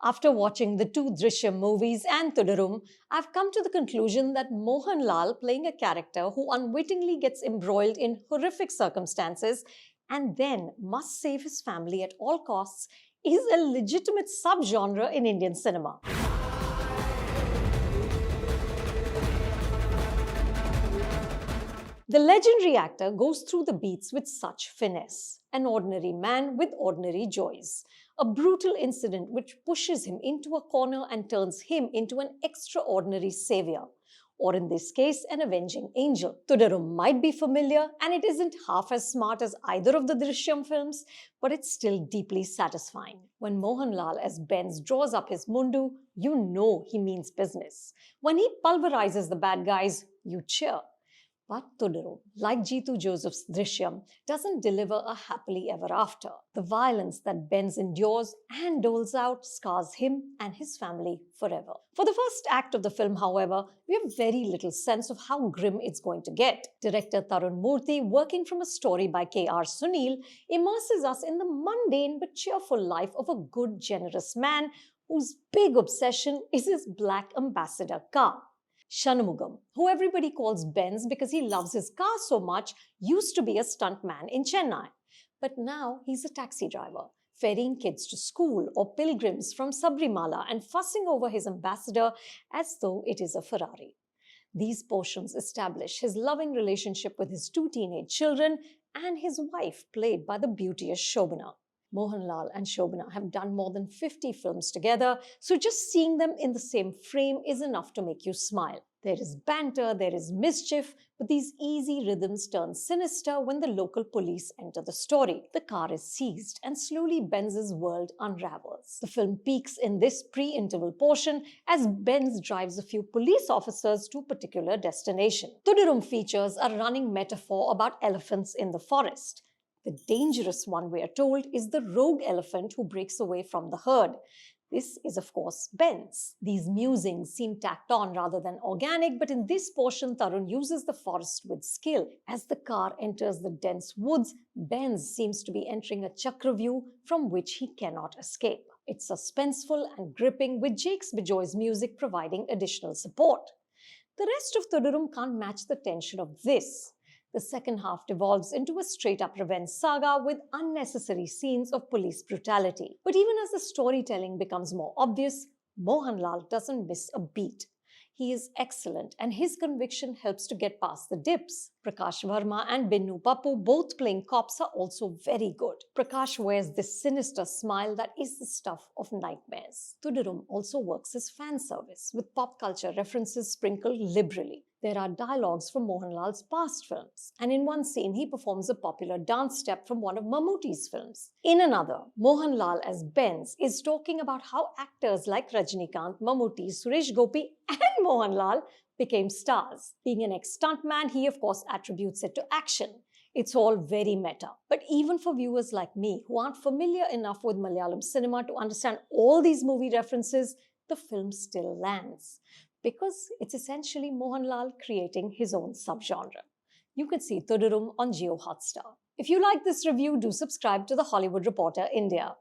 After watching the two Drishyam movies and Thudarum, I've come to the conclusion that Mohanlal playing a character who unwittingly gets embroiled in horrific circumstances and then must save his family at all costs is a legitimate subgenre in Indian cinema. The legendary actor goes through the beats with such finesse. An ordinary man with ordinary joys. A brutal incident which pushes him into a corner and turns him into an extraordinary savior. Or in this case, an avenging angel. Thudarum might be familiar and it isn't half as smart as either of the Drishyam films, but it's still deeply satisfying. When Mohanlal as Benz draws up his mundu, you know he means business. When he pulverizes the bad guys, you cheer. But Thudarum, like Jeethu Joseph's Drishyam, doesn't deliver a happily ever after. The violence that Benz endures and doles out scars him and his family forever. For the first act of the film, however, we have very little sense of how grim it's going to get. Director Tharun Moorthy, working from a story by K.R. Sunil, immerses us in the mundane but cheerful life of a good, generous man whose big obsession is his black ambassador car. Shanmugam, who everybody calls Benz because he loves his car so much, used to be a stuntman in Chennai. But now he's a taxi driver, ferrying kids to school or pilgrims from Sabrimala and fussing over his ambassador as though it is a Ferrari. These portions establish his loving relationship with his two teenage children and his wife, played by the beauteous Shobana. Mohanlal and Shobana have done more than 50 films together, so just seeing them in the same frame is enough to make you smile. There is banter, there is mischief, but these easy rhythms turn sinister when the local police enter the story. The car is seized and slowly Benz's world unravels. The film peaks in this pre-interval portion as Benz drives a few police officers to a particular destination. Thudarum features a running metaphor about elephants in the forest. The dangerous one, we are told, is the rogue elephant who breaks away from the herd. This is, of course, Benz. These musings seem tacked on rather than organic, but in this portion, Tharun uses the forest with skill. As the car enters the dense woods, Benz seems to be entering a chakravyu from which he cannot escape. It's suspenseful and gripping, with Jakes Bejoy's music providing additional support. The rest of Thudarum can't match the tension of this. The second half devolves into a straight-up revenge saga with unnecessary scenes of police brutality. But even as the storytelling becomes more obvious, Mohanlal doesn't miss a beat. He is excellent and his conviction helps to get past the dips. Prakash Verma and Binnu Pappu, both playing cops, are also very good. Prakash wears this sinister smile that is the stuff of nightmares. Thudarum also works as fan service, with pop culture references sprinkled liberally. There are dialogues from Mohanlal's past films, and in one scene he performs a popular dance step from one of Mammootty's films. In another, Mohanlal as Benz is talking about how actors like Rajinikanth, Mammootty, Suresh Gopi and Mohanlal became stars. Being an ex-stuntman, he of course attributes it to action. It's all very meta. But even for viewers like me who aren't familiar enough with Malayalam cinema to understand all these movie references, the film still lands. Because it's essentially Mohanlal creating his own subgenre. You could see Thudarum on Jio Hotstar. If you like this review, do subscribe to The Hollywood Reporter India.